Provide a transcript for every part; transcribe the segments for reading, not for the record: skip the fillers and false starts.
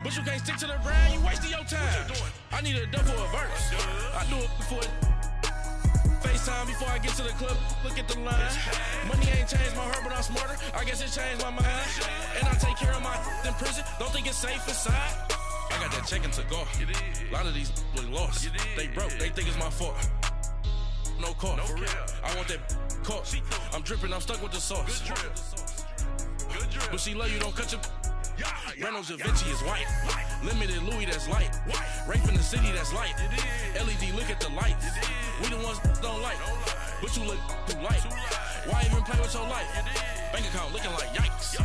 But you can't stick to the brand, you wasting your time. What you doing? I need a double a verse. I do it before FaceTime before I get to the club. Look at the line. Money ain't changed my heart, but I'm smarter. I guess it changed my mind. And I take care of my in prison. Don't think it's safe inside. I got that check to go. A lot of these look lost. They broke. They think it's my fault. No call. For real. I want that caught. I'm dripping. I'm stuck with the sauce. But she love you. Don't cut your. Reynolds Da Vinci is white. Limited Louis, that's light. Rape in the city, that's light. LED, look at the lights. We the ones don't like. But you look too light. Why even play with your life? Bank account looking like yikes.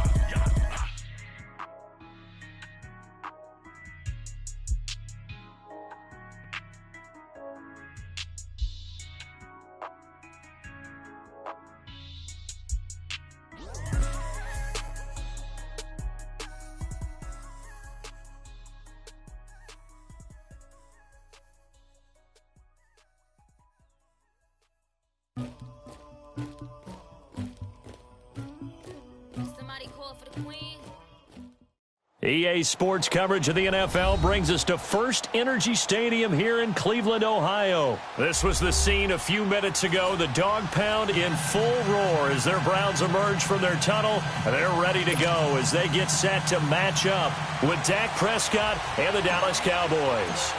EA Sports coverage of the NFL brings us to First Energy Stadium here in Cleveland, Ohio. This was the scene a few minutes ago. The dog pound in full roar as their Browns emerge from their tunnel. They're ready to go as they get set to match up with Dak Prescott and the Dallas Cowboys.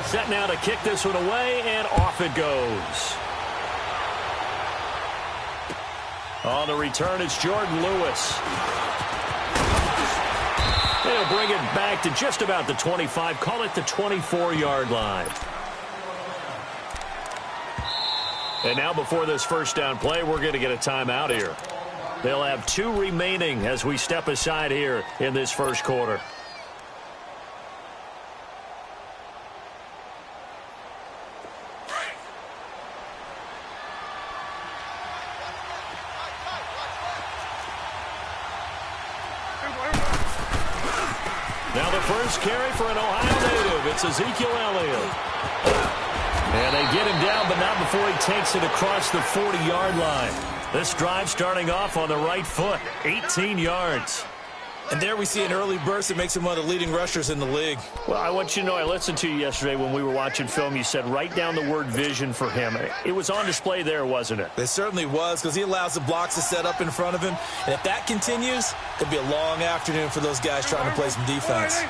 Set now to kick this one away, and off it goes. On the return, it's Jordan Lewis. They'll bring it back to just about the 25, call it the 24-yard line. And now before this first down play, we're going to get a timeout here. They'll have 2 remaining as we step aside here in this first quarter. Now the first carry for an Ohio native. It's Ezekiel Elliott. And they get him down, but not before he takes it across the 40-yard line. This drive starting off on the right foot, 18 yards. And there we see an early burst that makes him one of the leading rushers in the league. Well, I want you to know, I listened to you yesterday when we were watching film. You said write down the word vision for him. It was on display there, wasn't it? It certainly was, because he allows the blocks to set up in front of him. And if that continues, it'll be a long afternoon for those guys trying to play some defense.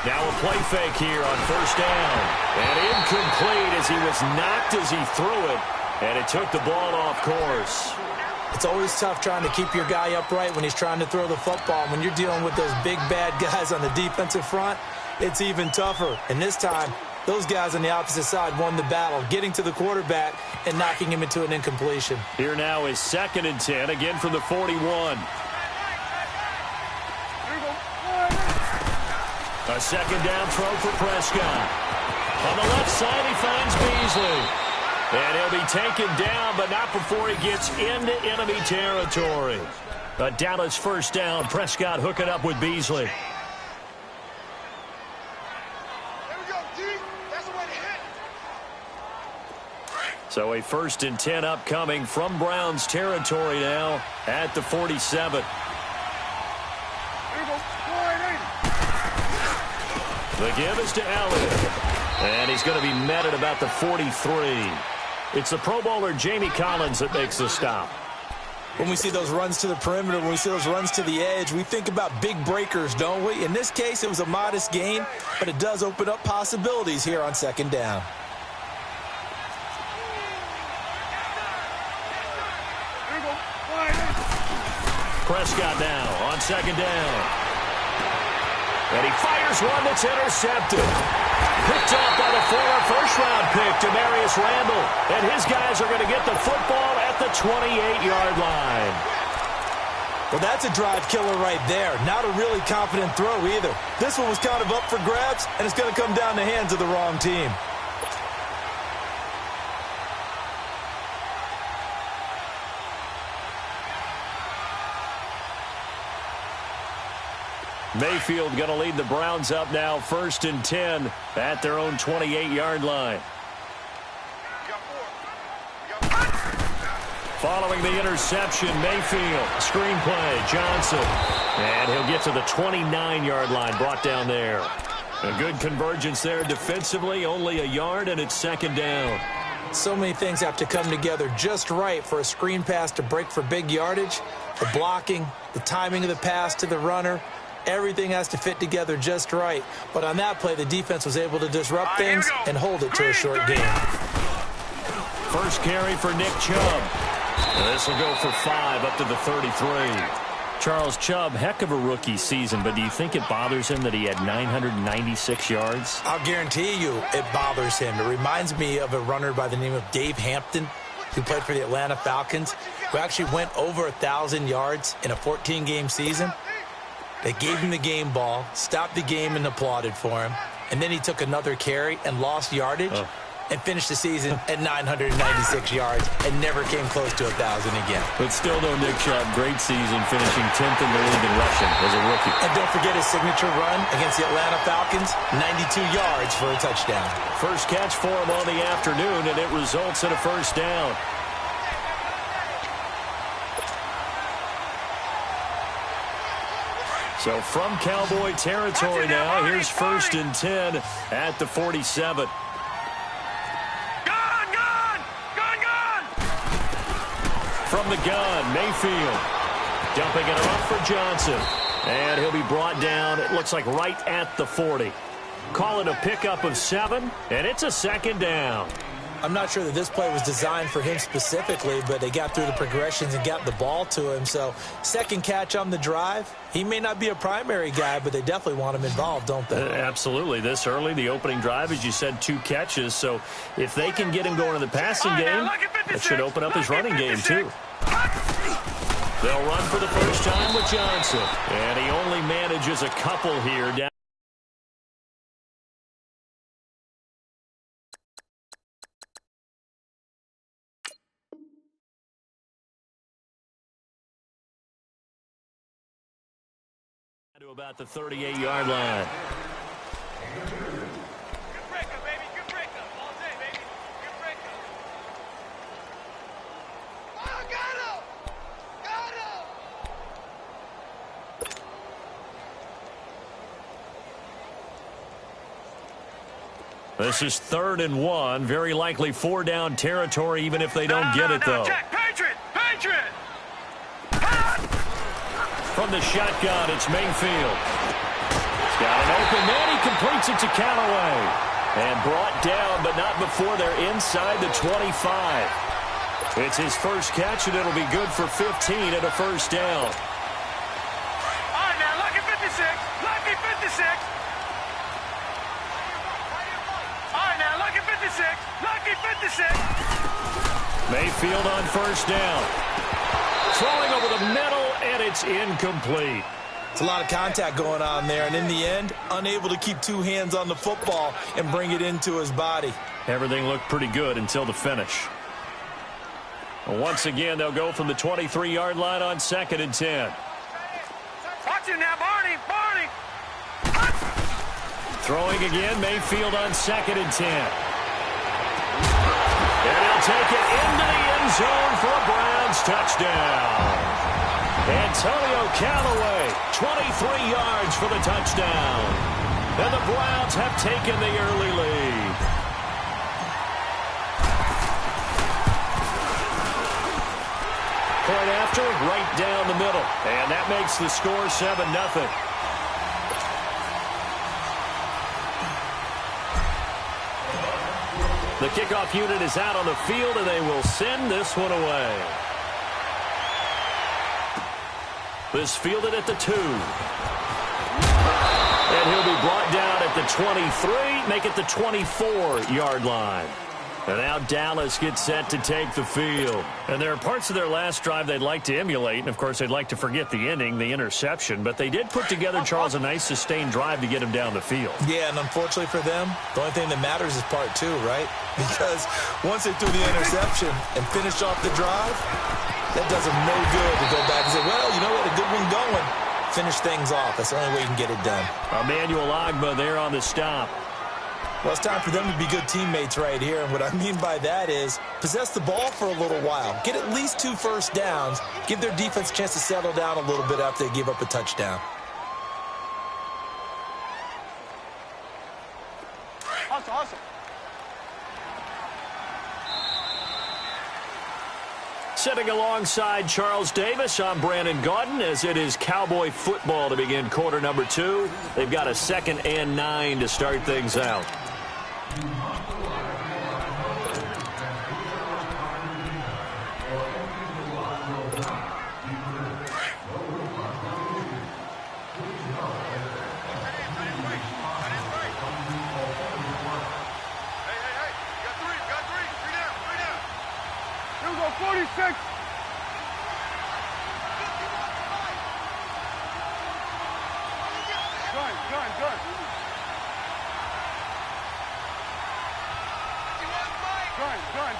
Now a play fake here on first down. And incomplete as he was knocked as he threw it. And it took the ball off course. It's always tough trying to keep your guy upright when he's trying to throw the football. When you're dealing with those big, bad guys on the defensive front, it's even tougher. And this time, those guys on the opposite side won the battle, getting to the quarterback and knocking him into an incompletion. Here now is 2nd and 10, again from the 41. A second down throw for Prescott. On the left side, he finds Beasley. And he'll be taken down, but not before he gets into enemy territory. A Dallas first down. Prescott hooking up with Beasley. So a 1st and 10 upcoming from Browns territory now at the 47. The give is to Elliott. And he's going to be met at about the 43. It's the Pro Bowler Jamie Collins that makes the stop. When we see those runs to the perimeter, when we see those runs to the edge, we think about big breakers, don't we? In this case, it was a modest gain, but it does open up possibilities here on 2nd down. Prescott now on 2nd down. And he fires one that's intercepted. Picked up by the former first-round pick, Demarius Randall. And his guys are going to get the football at the 28-yard line. Well, that's a drive killer right there. Not a really confident throw either. This one was kind of up for grabs, and it's going to come down the hands of the wrong team. Mayfield going to lead the Browns up now, 1st and 10 at their own 28-yard line. Following the interception, Mayfield. Screen play, Johnson. And he'll get to the 29-yard line, brought down there. A good convergence there defensively, only a yard, and it's second down. So many things have to come together just right for a screen pass to break for big yardage. The blocking, the timing of the pass to the runner, everything has to fit together just right. But on that play, the defense was able to disrupt things and hold it to a short gain. First carry for Nick Chubb. This will go for 5 up to the 33. Charles Chubb, heck of a rookie season, but do you think it bothers him that he had 996 yards? I'll guarantee you it bothers him. It reminds me of a runner by the name of Dave Hampton, who played for the Atlanta Falcons, who actually went over 1,000 yards in a 14-game season. They gave him the game ball, stopped the game and applauded for him, and then he took another carry and lost yardage and finished the season at 996 yards and never came close to 1,000 again. But still, though, Nick Chubb, great season, finishing 10th in the league in rushing as a rookie. And don't forget his signature run against the Atlanta Falcons, 92 yards for a touchdown. First catch for him on the afternoon, and it results in a first down. So from Cowboy territory now, here's 1st and 10 at the 47. From the gun, Mayfield dumping it off for Johnson. And he'll be brought down, it looks like right at the 40. Call it a pickup of 7, and it's a second down. I'm not sure that this play was designed for him specifically, but they got through the progressions and got the ball to him. So second catch on the drive. He may not be a primary guy, but they definitely want him involved, don't they? Absolutely. This early, the opening drive, as you said, 2 catches. So if they can get him going in the passing game, that should open up his running game too. They'll run for the first time with Johnson. And he only manages a couple here down. To about the 38-yard line. Good breakup, baby. Good breakup. All day, baby. Good breakup. Oh, got him! Got him! This is 3rd and 1. Very likely 4-down territory, even if they don't get it, though. Jack, Patriot! Patriot! From the shotgun, it's Mayfield. He's got an open man. He completes it to Callaway. And brought down, but not before they're inside the 25. It's his first catch, and it'll be good for 15 and a first down. All right, now, lucky 56. Lucky 56. All right, now, lucky 56. Lucky 56. Mayfield on first down. Throwing over the middle, and it's incomplete. It's a lot of contact going on there, and in the end, unable to keep 2 hands on the football and bring it into his body. Everything looked pretty good until the finish. Once again, they'll go from the 23-yard line on 2nd and 10. Watch him now, Barney. Barney. Throwing again, Mayfield on 2nd and 10. And he'll take it into the end zone for a Browns touchdown. Antonio Callaway, 23 yards for the touchdown. And the Browns have taken the early lead. Point after, right down the middle. And that makes the score 7-0. The kickoff unit is out on the field, and they will send this one away. This fielded at the 2. And he'll be brought down at the 23, make it the 24-yard line. And now Dallas gets set to take the field. And there are parts of their last drive they'd like to emulate. And, of course, they'd like to forget the ending, the interception. But they did put together, Charles, a nice sustained drive to get him down the field. Yeah, and unfortunately for them, the only thing that matters is part 2, right? Because once they threw the interception and finished off the drive, that does them no good to go back and say, well, you know what, a good one going. Finish things off. That's the only way you can get it done. Emmanuel Ogbah there on the stop. Well, it's time for them to be good teammates right here. And what I mean by that is possess the ball for a little while. Get at least 2 first downs. Give their defense a chance to settle down a little bit after they give up a touchdown. Awesome. Sitting alongside Charles Davis, I'm Brandon Gaudin, as it is Cowboy football to begin quarter number 2. They've got a 2nd and 9 to start things out. Here we go, 46.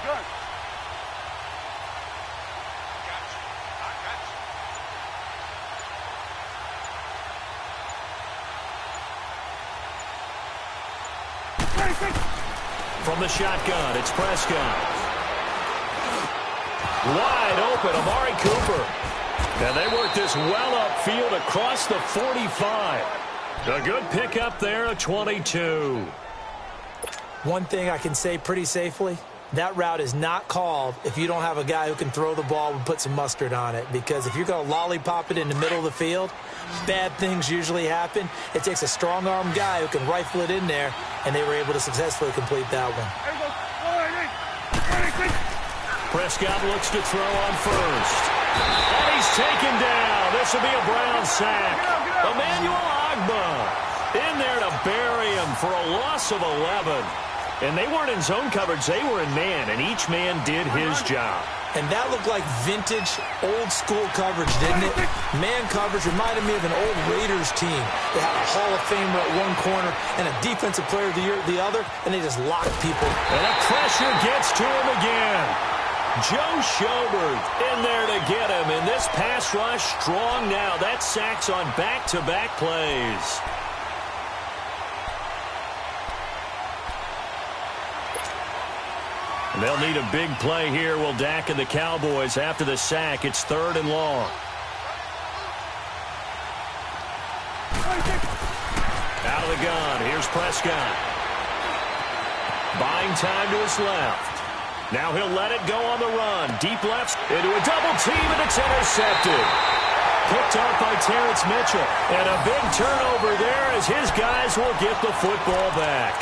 Gun. From the shotgun, it's Prescott. Wide open, Amari Cooper. And they work this well upfield across the 45. A good pickup there, a 22. One thing I can say pretty safely, that route is not called if you don't have a guy who can throw the ball and put some mustard on it. Because if you're going to lollipop it in the middle of the field, bad things usually happen. It takes a strong-arm guy who can rifle it in there, and they were able to successfully complete that one. Prescott looks to throw on first. And he's taken down. This will be a Brown sack. Emmanuel Ogbah in there to bury him for a loss of 11. And they weren't in zone coverage. They were in man, and each man did his job. And that looked like vintage, old-school coverage, didn't it? Man coverage reminded me of an old Raiders team. They had a Hall of Famer at one corner and a Defensive Player of the Year at the other, and they just locked people. And the pressure gets to him again. Joe Schobert in there to get him. And this pass rush strong now. That's sacks on back-to-back plays. They'll need a big play here, will Dak and the Cowboys. After the sack, it's 3rd and long. Out of the gun, here's Prescott. Buying time to his left. Now he'll let it go on the run. Deep left into a double team, and it's intercepted. Picked off by Terrence Mitchell. And a big turnover there as his guys will get the football back.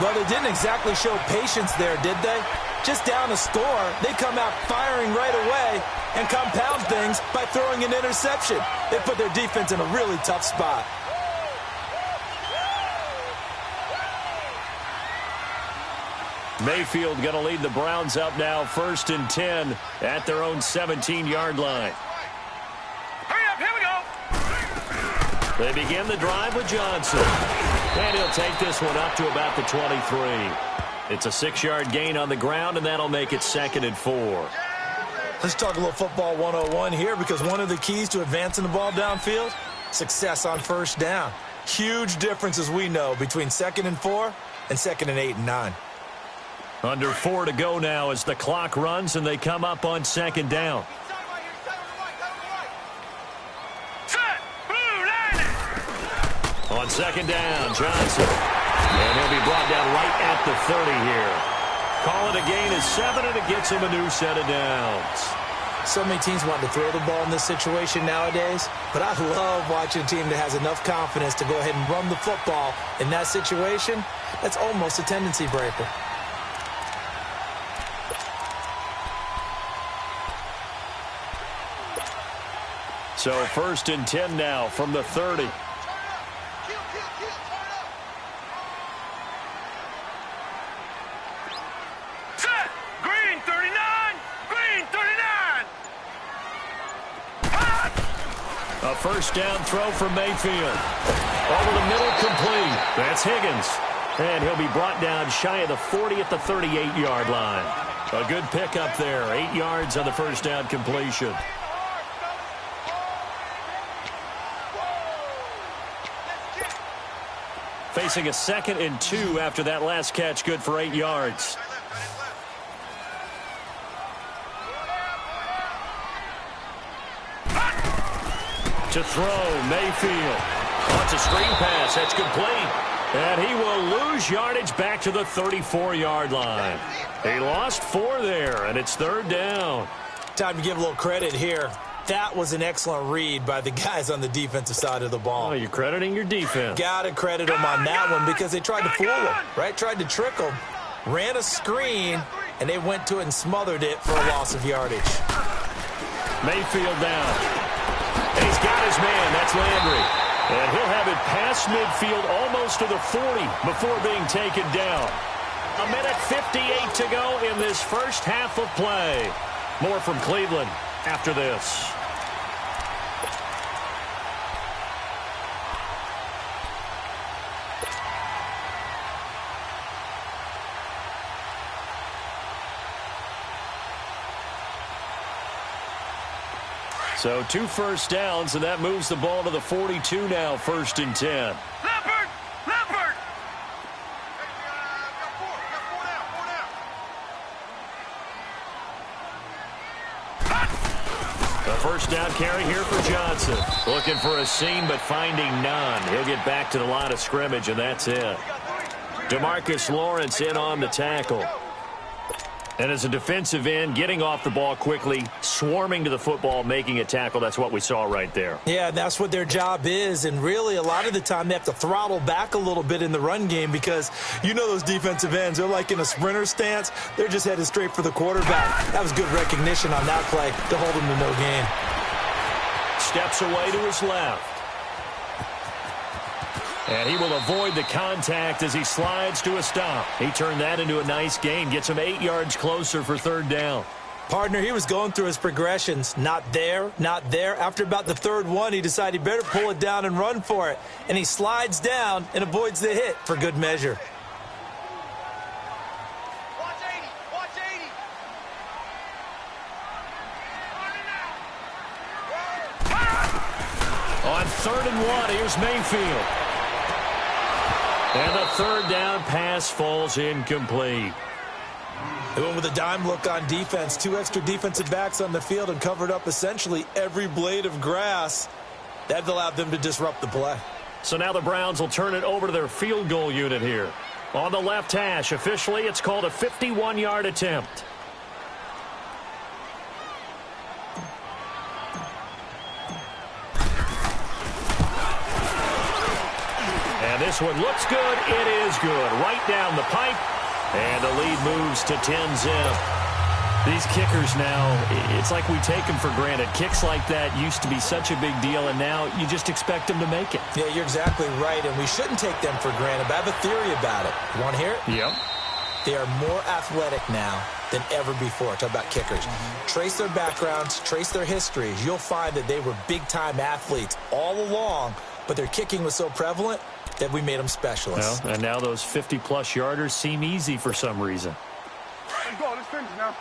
Well, they didn't exactly show patience there, did they? Just down a score, they come out firing right away and compound things by throwing an interception. They put their defense in a really tough spot. Mayfield going to lead the Browns up now, 1st and 10 at their own 17-yard line. Hurry up, here we go. They begin the drive with Johnson. And he'll take this one up to about the 23. It's a 6-yard gain on the ground, and that'll make it 2nd and 4. Let's talk a little football 101 here, because one of the keys to advancing the ball downfield, success on first down. Huge difference, as we know, between 2nd and 4 and 2nd and 8 and 9. Under 4 to go now as the clock runs, and they come up on 2nd down. On 2nd down, Johnson. And he'll be brought down right at the 30 here. Call it a gain of 7, and it gets him a new set of downs. So many teams want to throw the ball in this situation nowadays, but I love watching a team that has enough confidence to go ahead and run the football in that situation. That's almost a tendency breaker. So 1st and 10 now from the 30. A first down throw from Mayfield. Over the middle, complete. That's Higgins. And he'll be brought down shy of the 40 at the 38-yard line. A good pickup there. 8 yards on the first down completion. Facing a 2nd and 2 after that last catch, good for 8 yards. To throw, Mayfield. Oh, it's a screen pass. That's complete. And he will lose yardage back to the 34-yard line. He lost 4 there, and it's 3rd down. Time to give a little credit here. That was an excellent read by the guys on the defensive side of the ball. Oh, you're crediting your defense. Got to credit them on that one because they tried to fool them, right? Tried to trick them. Ran a screen, and they went to it and smothered it for a loss of yardage. Mayfield down. And he's got his man. That's Landry. And he'll have it past midfield almost to the 40 before being taken down. 1:58 to go in this first half of play. More from Cleveland after this. So 2 first downs, and that moves the ball to the 42 now, 1st and 10. Leopard! Leopard! A first down carry here for Johnson. Looking for a seam, but finding none. He'll get back to the line of scrimmage, and that's it. DeMarcus Lawrence in on the tackle. And as a defensive end, getting off the ball quickly, swarming to the football, making a tackle, that's what we saw right there. Yeah, that's what their job is, and really a lot of the time they have to throttle back a little bit in the run game because you know those defensive ends, they're like in a sprinter stance. They're just headed straight for the quarterback. That was good recognition on that play to hold him to no gain. Steps away to his left. And he will avoid the contact as he slides to a stop. He turned that into a nice gain. Gets him 8 yards closer for 3rd down. Partner, he was going through his progressions. Not there, not there. After about the 3rd one, he decided he better pull it down and run for it. And he slides down and avoids the hit for good measure. Watch 80! Watch 80! On 3rd and 1, here's Mayfield. And the 3rd down pass falls incomplete. They went with a dime look on defense. 2 extra defensive backs on the field and covered up essentially every blade of grass. That allowed them to disrupt the play. So now the Browns will turn it over to their field goal unit here. On the left hash, officially it's called a 51-yard attempt. And this one looks good. It is good. Right down the pipe. And the lead moves to 10-zip. These kickers now, it's like we take them for granted. Kicks like that used to be such a big deal, and now you just expect them to make it. Yeah, you're exactly right, and we shouldn't take them for granted. But I have a theory about it. You want to hear it? Yep. They are more athletic now than ever before. Talk about kickers. Trace their backgrounds, trace their histories. You'll find that they were big-time athletes all along, but their kicking was so prevalent that we made them specialists. Well, and now those 50-plus yarders seem easy for some reason. Let's go. Let's finish now.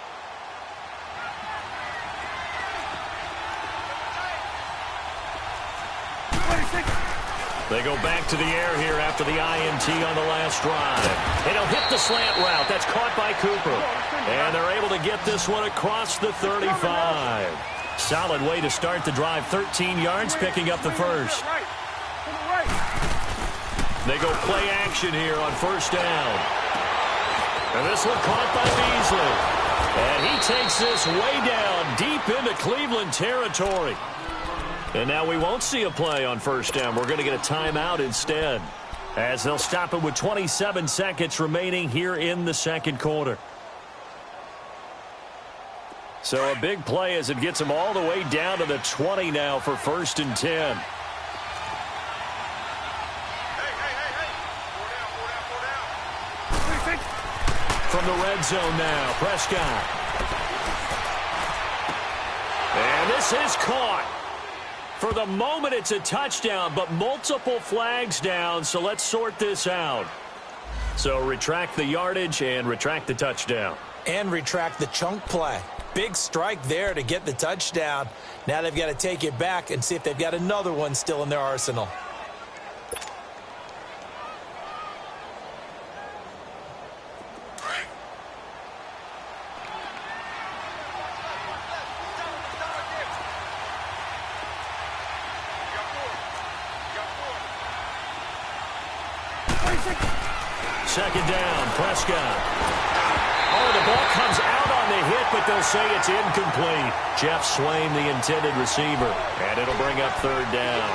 They go back to the air here after the INT on the last drive. And he'll hit the slant route. That's caught by Cooper. And they're able to get this one across the 35. Solid way to start the drive. 13 yards, picking up the first. They go play action here on 1st down. And this one caught by Beasley. And he takes this way down deep into Cleveland territory. And now we won't see a play on 1st down. We're going to get a timeout instead, as they'll stop it with 27 seconds remaining here in the 2nd quarter. So a big play as it gets them all the way down to the 20 now for 1st and 10. From the red zone now, Prescott. And this is caught. For the moment, it's a touchdown, but multiple flags down, so let's sort this out. So retract the yardage and retract the touchdown. And retract the chunk play. Big strike there to get the touchdown. Now they've got to take it back and see if they've got another one still in their arsenal. Second down, Prescott. Oh, the ball comes out on the hit, but they'll say it's incomplete. Jeff Swain, the intended receiver, and it'll bring up third down.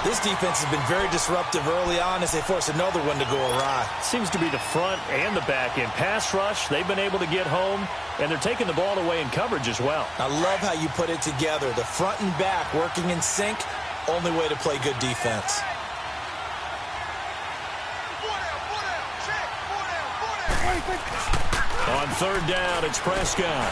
This defense has been very disruptive early on as they force another one to go awry. Seems to be the front and the back end. Pass rush, they've been able to get home, and they're taking the ball away in coverage as well. I love how you put it together. The front and back working in sync, only way to play good defense. On third down, it's Prescott.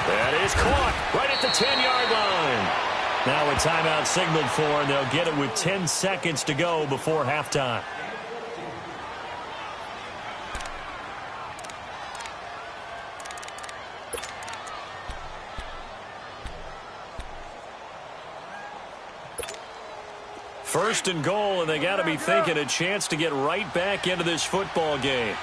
That is caught right at the 10-yard line. Now a timeout signaled for, and they'll get it with 10 seconds to go before halftime. First and goal, and they got to be thinking a chance to get right back into this football game.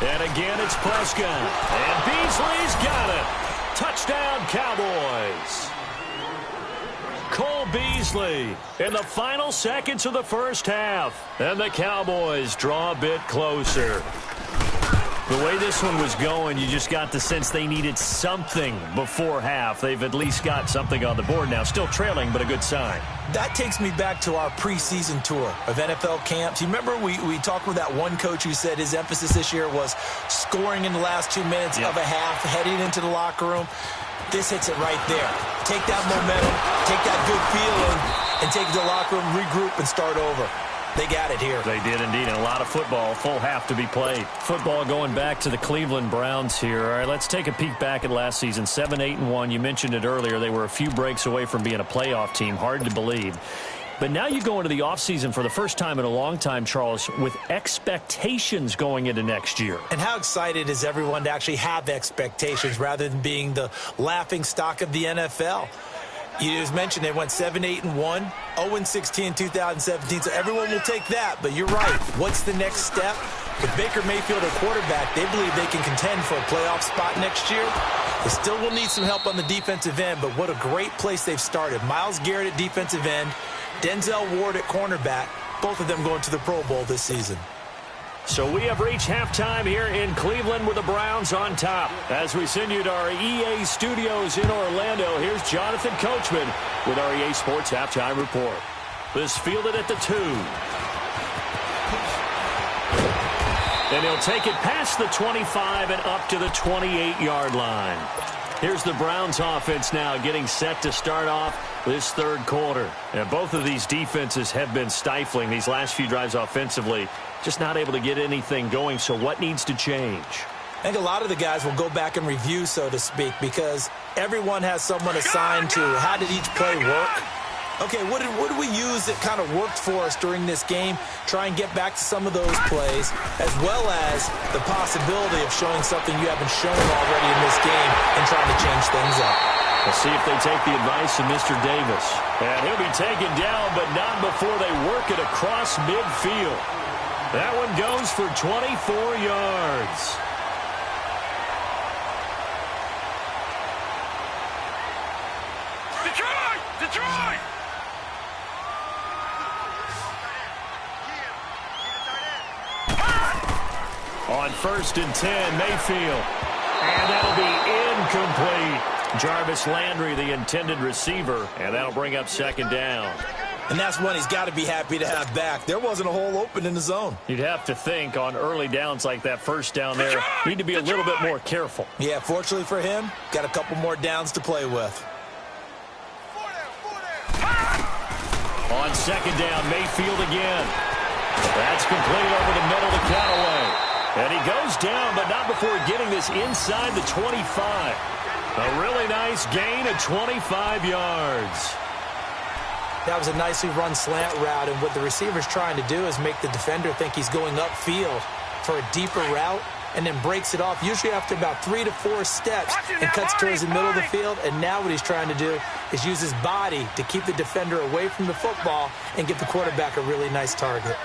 And again, it's Prescott. And Beasley's got it. Touchdown, Cowboys. Cole Beasley in the final seconds of the first half. And the Cowboys draw a bit closer. The way this one was going, you just got the sense they needed something before half. They've at least got something on the board now. Still trailing, but a good sign. That takes me back to our preseason tour of NFL camps. You remember we talked with that one coach who said his emphasis this year was scoring in the last 2 minutes of a half, heading into the locker room. This hits it right there. Take that momentum, take that good feeling, and take it to the locker room, regroup, and start over. They got it here. They did indeed, and a lot of football, full half to be played. Football going back to the Cleveland Browns here. All right, let's take a peek back at last season. 7-8-1. You mentioned it earlier. They were a few breaks away from being a playoff team. Hard to believe. But now you go into the offseason for the first time in a long time, Charles, with expectations going into next year. And how excited is everyone to actually have expectations rather than being the laughing stock of the NFL? You just mentioned they went 7-8-1, 0-16 in 2017, so everyone will take that. But you're right. What's the next step? With Baker Mayfield at quarterback, they believe they can contend for a playoff spot next year. They still will need some help on the defensive end, but what a great place they've started. Myles Garrett at defensive end, Denzel Ward at cornerback, both of them going to the Pro Bowl this season. So we have reached halftime here in Cleveland with the Browns on top. As we send you to our EA studios in Orlando, here's Jonathan Coachman with our EA Sports Halftime Report. This fielded at the 2. And he'll take it past the 25 and up to the 28-yard line. Here's the Browns offense now getting set to start off this third quarter. And both of these defenses have been stifling these last few drives offensively. Just not able to get anything going, so what needs to change? I think a lot of the guys will go back and review, so to speak, because everyone has someone assigned to how did each play work. Okay, what did we use that kind of worked for us during this game? Try and get back to some of those plays, as well as the possibility of showing something you haven't shown already in this game and trying to change things up. Let's see if they take the advice of Mr. Davis. And he'll be taken down, but not before they work it across midfield. That one goes for 24 yards. Detroit! Detroit! On 1st and 10, Mayfield. And that'll be incomplete. Jarvis Landry, the intended receiver, and that'll bring up second down. And that's one he's got to be happy to have back. There wasn't a hole open in the zone. You'd have to think on early downs like that first down there, need to be a little bit more careful. Yeah, fortunately for him, got a couple more downs to play with. On second down, Mayfield again. That's complete over the middle to Callaway. And he goes down, but not before getting this inside the 25. A really nice gain of 25 yards. That was a nicely run slant route, and what the receiver's trying to do is make the defender think he's going upfield for a deeper route. and then breaks it off, usually after about 3 to 4 steps, and cuts towards the middle of the field. And now what he's trying to do is use his body to keep the defender away from the football and give the quarterback a really nice target.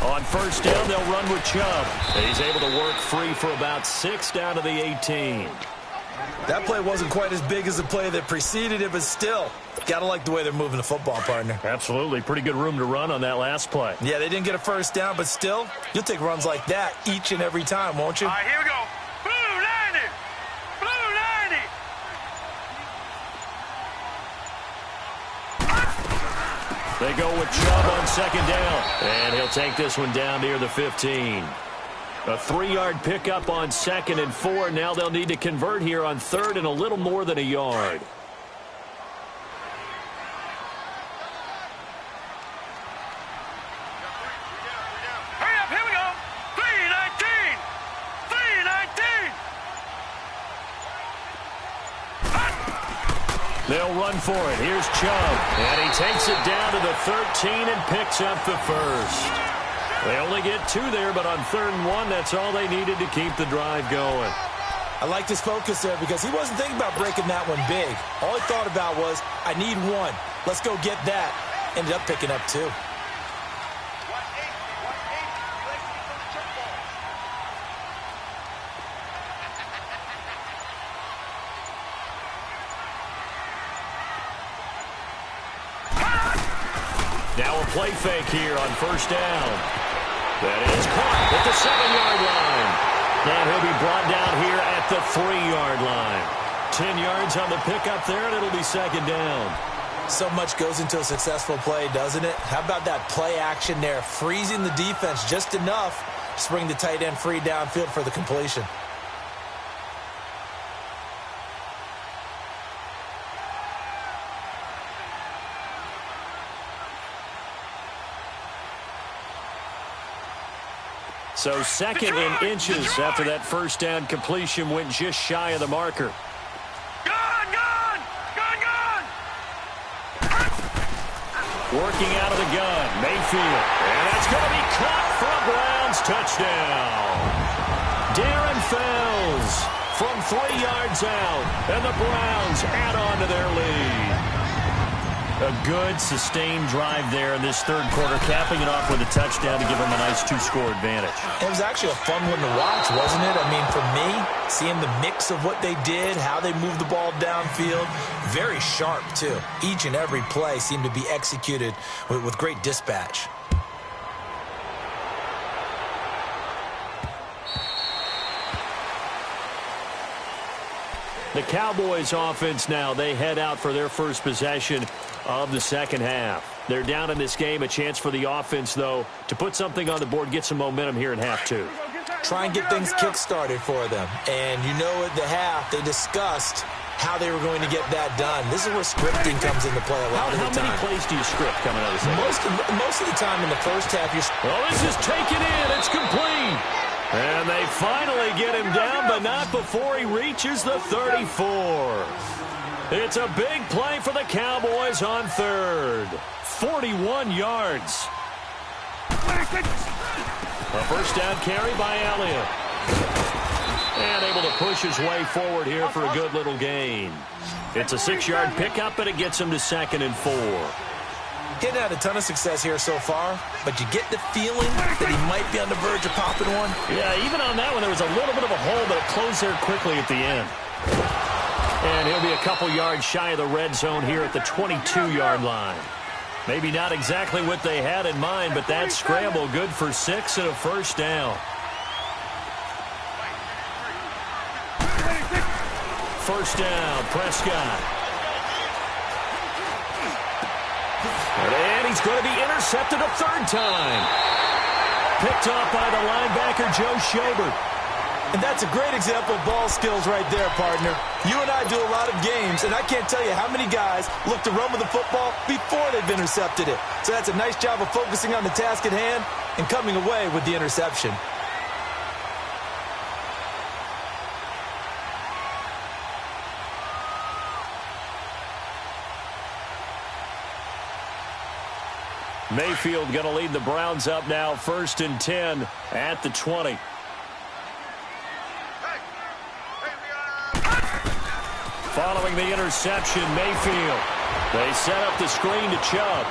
On first down, they'll run with Chubb. He's able to work free for about 6 down to the 18. That play wasn't quite as big as the play that preceded it, but still, got to like the way they're moving the football, partner. Absolutely. Pretty good room to run on that last play. Yeah, they didn't get a first down, but still, you'll take runs like that each and every time, won't you? All right, here we go. Blue 90. Blue 90. They go with Chubb on second down, and he'll take this one down near the 15. A 3-yard pickup on 2nd and 4. Now they'll need to convert here on 3rd and a little more than a yard. Hurry up, here we go. 319. 319. They'll run for it. Here's Chubb, and he takes it down to the 13 and picks up the first. They only get 2 there, but on 3rd and 1, that's all they needed to keep the drive going. I like his focus there because he wasn't thinking about breaking that one big. All he thought about was, I need 1. Let's go get that. Ended up picking up 2. Now a play fake here on first down. That is caught at the 7-yard line. And he'll be brought down here at the 3-yard line. 10 yards on the pickup there, and it'll be 2nd down. So much goes into a successful play, doesn't it? How about that play action there? Freezing the defense just enough to bring the tight end free downfield for the completion. So 2nd and inches after that first down completion went just shy of the marker. Gone, gone, gone, gone. Working out of the gun, Mayfield. And that's going to be caught for a Browns touchdown. Darren Fells from 3 yards out. And the Browns add on to their lead. A good, sustained drive there in this 3rd quarter, capping it off with a touchdown to give them a nice 2-score advantage. It was actually a fun one to watch, wasn't it? I mean, for me, seeing the mix of what they did, how they moved the ball downfield, very sharp, too. Each and every play seemed to be executed with great dispatch. The Cowboys offense now, they head out for their first possession of the second half. They're down in this game. A chance for the offense, though, to put something on the board, get some momentum here in half 2. Try and get things kick-started for them. And you know at the half, they discussed how they were going to get that done. This is where scripting comes into play a lot of the time. How many plays do you script coming out of the second? Most of the time in the first half, you're... Well, this is taken in. It's complete. And they finally get him down, but not before he reaches the 34. It's a big play for the Cowboys on 3rd. 41 yards. A first down carry by Elliott. And able to push his way forward here for a good little gain. It's a 6-yard pickup, and it gets him to 2nd and 4. Getting had a ton of success here so far, but you get the feeling that he might be on the verge of popping one. Yeah, even on that one, there was a little bit of a hole, but it closed there quickly at the end. And he'll be a couple yards shy of the red zone here at the 22-yard line. Maybe not exactly what they had in mind, but that scramble good for 6 and a first down. First down, Prescott. And he's going to be intercepted a 3rd time. Picked off by the linebacker, Joe Schobert. And that's a great example of ball skills right there, partner. You and I do a lot of games, and I can't tell you how many guys look to run with the football before they've intercepted it. So that's a nice job of focusing on the task at hand and coming away with the interception. Mayfield going to lead the Browns up now, 1st and 10 at the 20. Following the interception, Mayfield. They set up the screen to Chubb.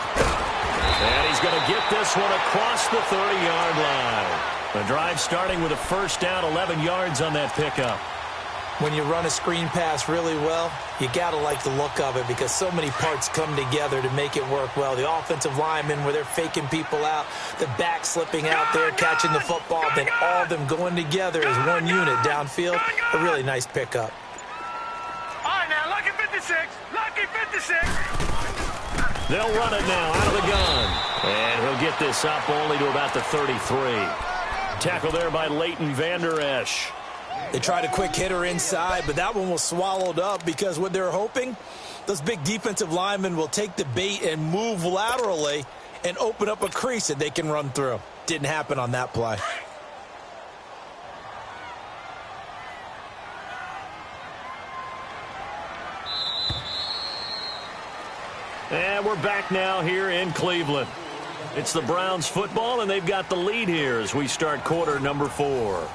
And he's going to get this one across the 30-yard line. The drive starting with a first down, 11 yards on that pickup. When you run a screen pass really well, you got to like the look of it because so many parts come together to make it work well. The offensive linemen where they're faking people out, the back slipping out there, catching the football, then all of them going together as one unit downfield. A really nice pickup. All right, now, lucky 56. Lucky 56. They'll run it now out of the gun. And he'll get this up only to about the 33. Tackle there by Leighton Vander Esch. They tried a quick hitter inside, but that one was swallowed up because what they're hoping, those big defensive linemen will take the bait and move laterally and open up a crease that they can run through. Didn't happen on that play. And we're back now here in Cleveland. It's the Browns football, and they've got the lead here as we start quarter number 4.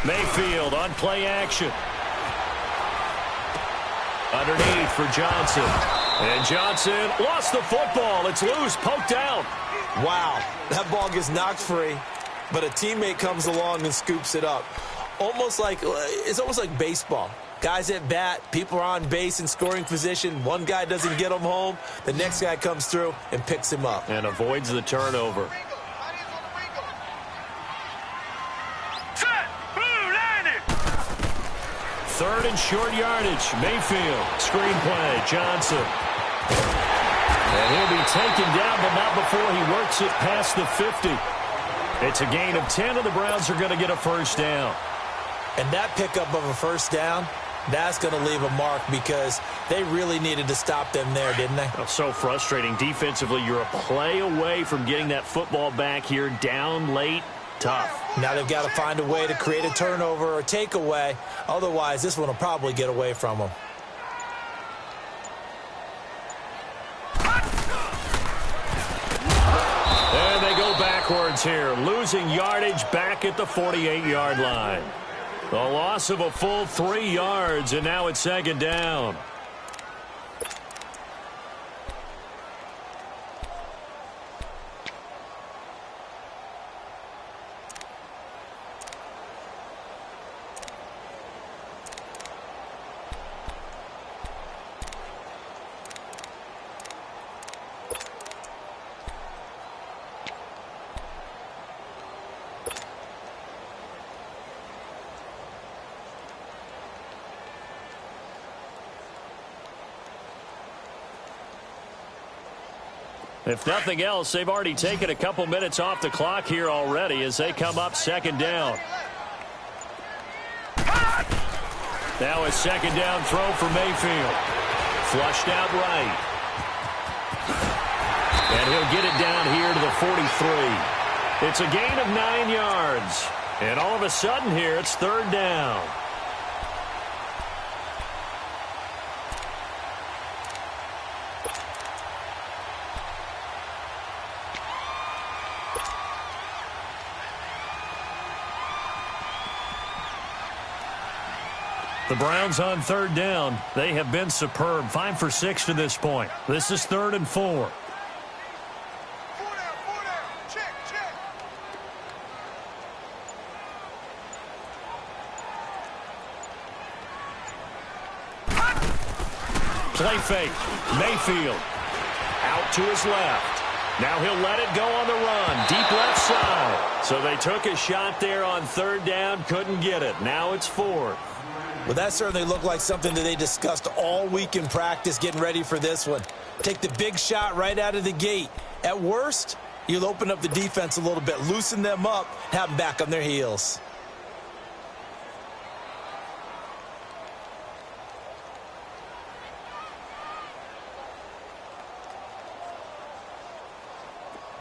Mayfield on play action. Underneath for Johnson. And Johnson lost the football. It's loose, poked out. Wow, that ball gets knocked free, but a teammate comes along and scoops it up. It's almost like baseball. Guys at bat, people are on base in scoring position. One guy doesn't get him home. The next guy comes through and picks him up. And avoids the turnover. Third and short yardage. Mayfield. Screen play. Johnson. And he'll be taken down, but not before he works it past the 50. It's a gain of 10, and the Browns are going to get a first down. And that pickup of a first down, that's going to leave a mark because they really needed to stop them there, didn't they? Oh, so frustrating. Defensively, you're a play away from getting that football back here. Down late. Tough. Now they've got to find a way to create a turnover or takeaway. Otherwise, this one will probably get away from them. And they go backwards here. Losing yardage back at the 48-yard line. The loss of a full 3 yards, and now it's second down. If nothing else, they've already taken a couple minutes off the clock here already as they come up second down. Now a second down throw for Mayfield. Flushed out right. And he'll get it down here to the 43. It's a gain of 9 yards. And all of a sudden here, it's third down. The Browns on third down. They have been superb. 5 for 6 to this point. This is 3rd and 4. Play fake. Mayfield out to his left. Now he'll let it go on the run. Deep left side. So they took a shot there on third down. Couldn't get it. Now it's 4th. Well, that certainly looked like something that they discussed all week in practice getting ready for this one. Take the big shot right out of the gate. At worst, you'll open up the defense a little bit, loosen them up, have them back on their heels.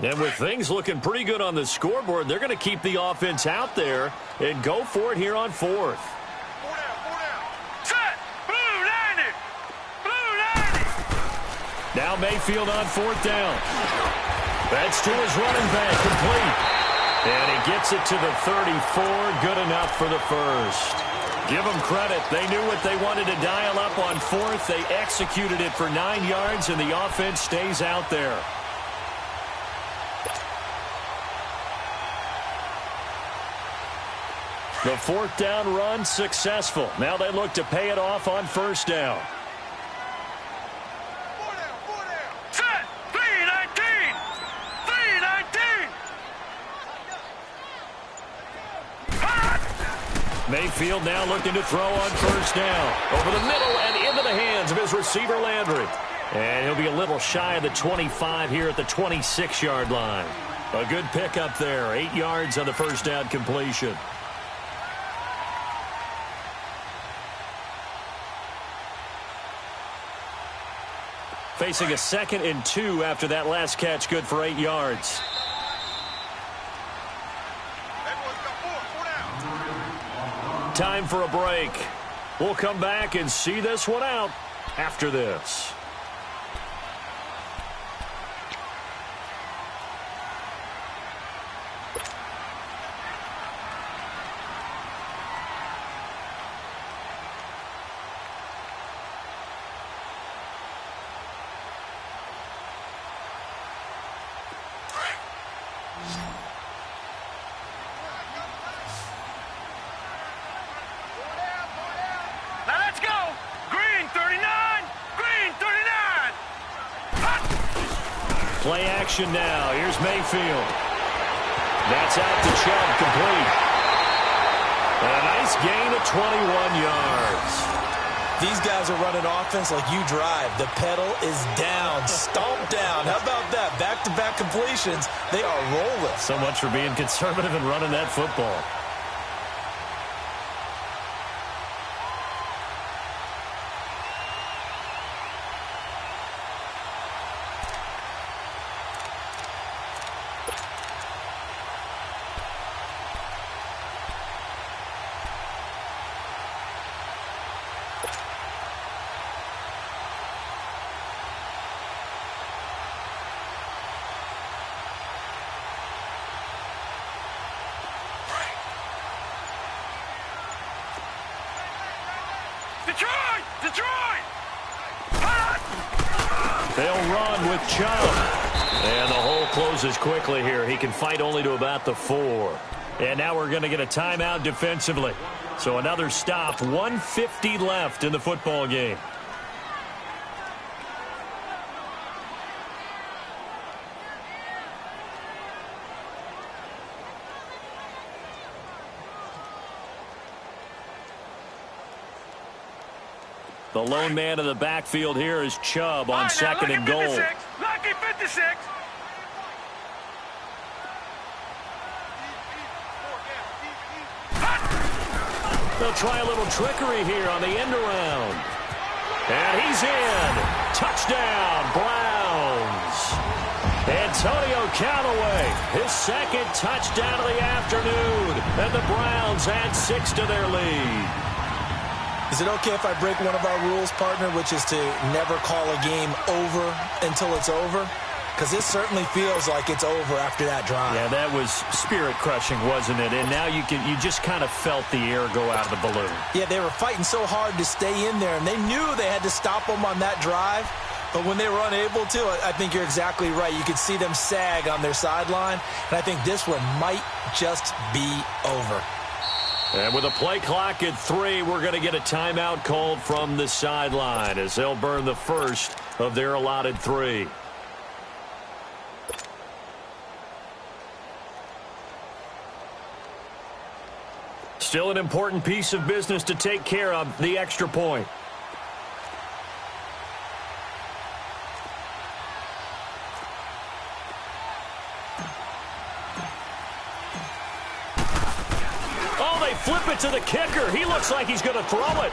And with things looking pretty good on the scoreboard, they're going to keep the offense out there and go for it here on fourth. Set. Blue 90. Blue 90. Now Mayfield on fourth down. That's to his running back, complete. And he gets it to the 34, good enough for the first. Give them credit. They knew what they wanted to dial up on fourth. They executed it for 9 yards, and the offense stays out there. The fourth down run successful. Now they look to pay it off on first down. Set. 319. 319. Mayfield now looking to throw on first down. Over the middle and into the hands of his receiver, Landry. And he'll be a little shy of the 25 here at the 26-yard line. A good pickup there. 8 yards on the first down completion. Facing a 2nd and 2 after that last catch, good for 8 yards. Time for a break. We'll come back and see this one out after this. Now let's go. Green 39. Green 39. Play action now. Here's Mayfield. That's out to Chubb, complete. And a nice gain of 21 yards. These guys are running offense like you drive. The pedal is down, stomp down. How about that? Back-to-back completions. They are rolling. So much for being conservative and running that football. Detroit. Detroit. They'll run with Chubb. And the hole closes quickly here. He can fight only to about the 4. And now we're going to get a timeout defensively. So another stop, 1:50 left in the football game. The lone man in the backfield here is Chubb on 2nd and goal. Lucky 56. They'll try a little trickery here on the end around. And he's in. Touchdown, Browns. Antonio Callaway, his 2nd touchdown of the afternoon. And the Browns add 6 to their lead. Is it okay if I break one of our rules, partner, which is to never call a game over until it's over? Because this certainly feels like it's over after that drive. Yeah, that was spirit-crushing, wasn't it? And now you just kind of felt the air go out of the balloon. Yeah, they were fighting so hard to stay in there, and they knew they had to stop them on that drive. But when they were unable to, I think you're exactly right. You could see them sag on their sideline, and I think this one might just be over. And with a play clock at 3, we're going to get a timeout called from the sideline as they'll burn the first of their allotted 3. Still an important piece of business to take care of, the extra point. Flip it to the kicker. He looks like he's going to throw it.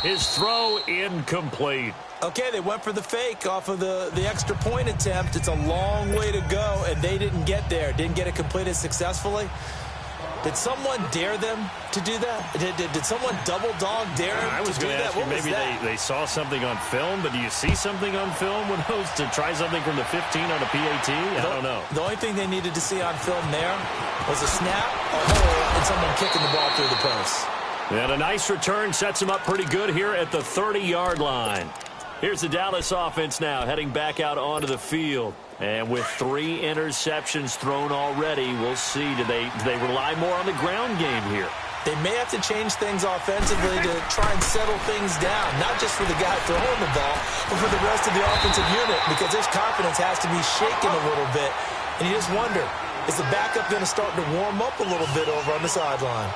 His throw incomplete. Okay, they went for the fake off of the extra point attempt. It's a long way to go, and they didn't get there. Didn't get it completed successfully. Did someone dare them to do that? Did someone double dog dare them I was going to ask you, maybe they saw something on film, but do you see something on film when those to try something from the 15 on a PAT? I don't know. The only thing they needed to see on film there was a snap, a hole, and someone kicking the ball through the post. And a nice return sets them up pretty good here at the 30-yard line. Here's the Dallas offense now heading back out onto the field. And with 3 interceptions thrown already, we'll see. Do they rely more on the ground game here? They may have to change things offensively to try and settle things down, not just for the guy throwing the ball, but for the rest of the offensive unit, because his confidence has to be shaken a little bit. And you just wonder, is the backup going to start to warm up a little bit over on the sideline?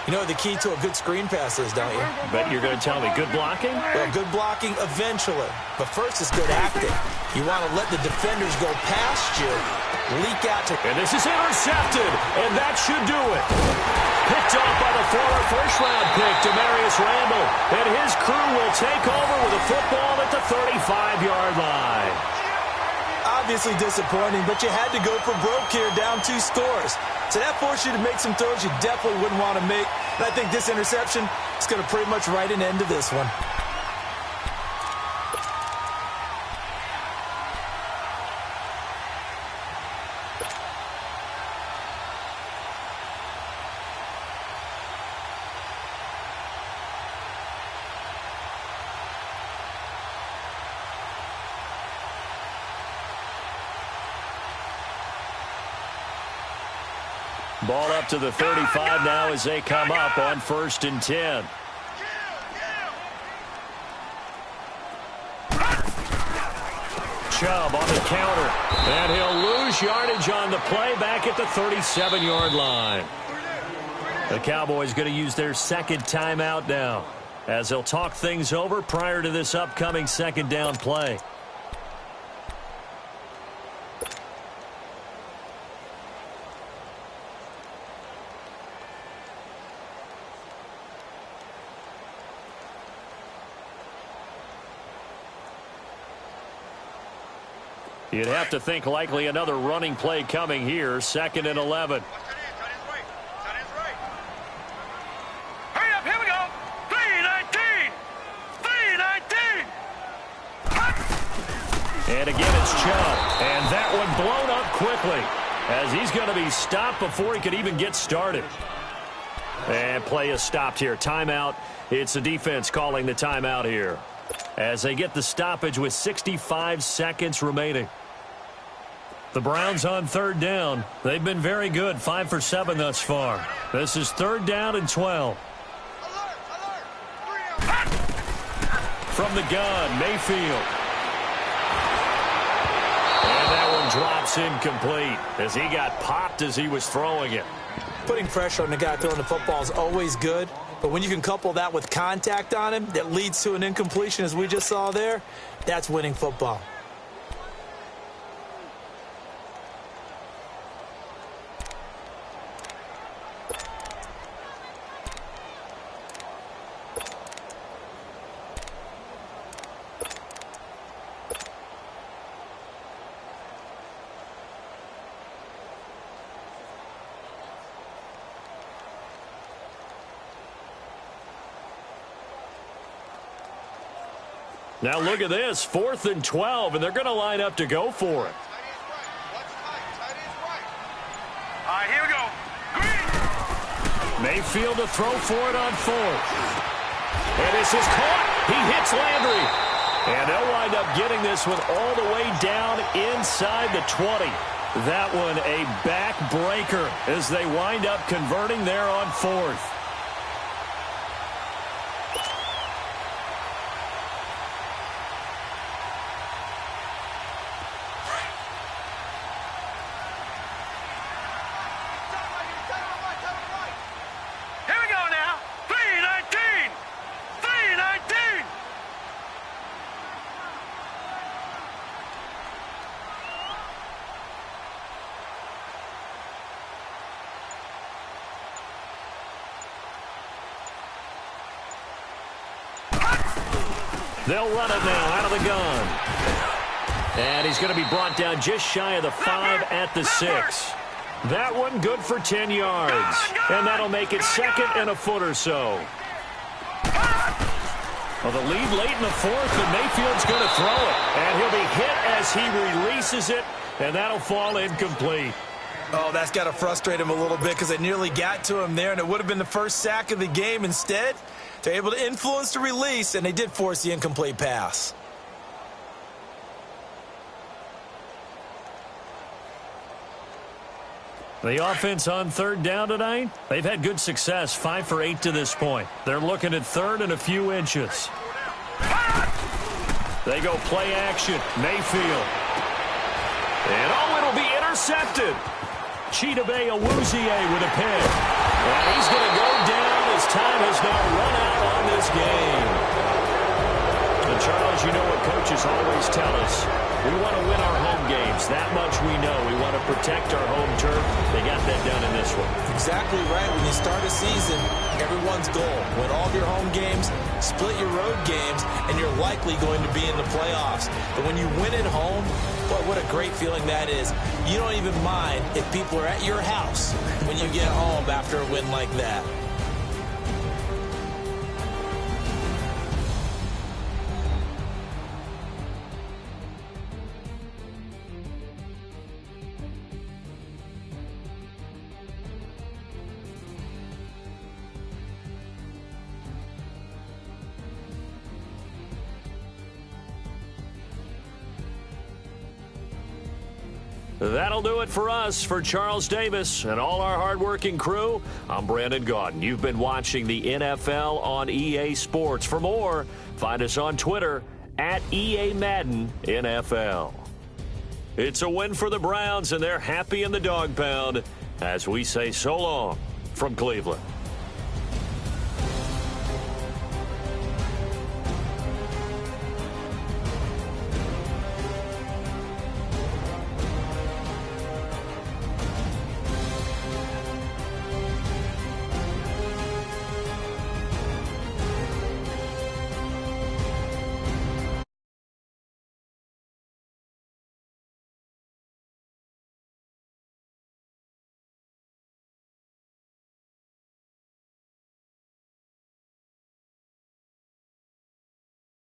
You know the key to a good screen pass is, don't you? Bet you're going to tell me good blocking? Well, good blocking eventually. But first it's good acting. You want to let the defenders go past you, leak out to... And this is intercepted, and that should do it. Picked off by the former first-round pick, Demarius Randall. And his crew will take over with a football at the 35-yard line. Obviously disappointing, but you had to go for broke here, down 2 scores. So that forced you to make some throws you definitely wouldn't want to make. And I think this interception is going to pretty much write an end to this one. Ball up to the 35 now as they come up on 1st and 10. Chubb on the counter. And he'll lose yardage on the play back at the 37-yard line. The Cowboys going to use their second timeout now as they'll talk things over prior to this upcoming second down play. You'd have to think likely another running play coming here, 2nd and 11. Hurry up, here we go. 3-19. 3-19. And again, it's Chubb. And that one blown up quickly as he's going to be stopped before he could even get started. And play is stopped here. Timeout. It's the defense calling the timeout here as they get the stoppage with 65 seconds remaining. The Browns on 3rd down. They've been very good, 5 for 7 thus far. This is 3rd down and 12. From the gun, Mayfield. And that one drops incomplete as he got popped as he was throwing it. Putting pressure on the guy throwing the football is always good, but when you can couple that with contact on him that leads to an incompletion as we just saw there, that's winning football. Now look at this, 4th and 12, and they're going to line up to go for it. All right, here we go. Green. Mayfield to throw for it on 4th. And this is caught. He hits Landry. And they'll wind up getting this one all the way down inside the 20. That one a backbreaker as they wind up converting there on 4th. They'll run it now out of the gun. And he's going to be brought down just shy of the 5 at the 6. That one good for 10 yards. And that'll make it second and a foot or so. Well, the lead late in the 4th, and Mayfield's going to throw it. And he'll be hit as he releases it, and that'll fall incomplete. Oh, that's got to frustrate him a little bit because they nearly got to him there, and it would have been the first sack of the game. Instead, they're able to influence the release, and they did force the incomplete pass. The offense on 3rd down tonight, they've had good success, 5 for 8 to this point. They're looking at 3rd and a few inches. They go play action, Mayfield. And it'll be intercepted. Chidobe Awuzie with a pick. And he's going to go down as time has now run out on this game. And Charles, you know what coaches always tell us. We want to win our home games. That much we know. We want to protect our home turf. They got that done in this one. Exactly right. When you start a season, everyone's goal. Win all of your home games, split your road games, and you're likely going to be in the playoffs. But when you win at home, boy, what a great feeling that is. You don't even mind if people are at your house when you get home after a win like that. That'll do it for us. For Charles Davis and all our hardworking crew, I'm Brandon Gaudin. You've been watching the NFL on EA Sports. For more, find us on Twitter at EA Madden NFL. It's a win for the Browns, and they're happy in the dog pound as we say so long from Cleveland.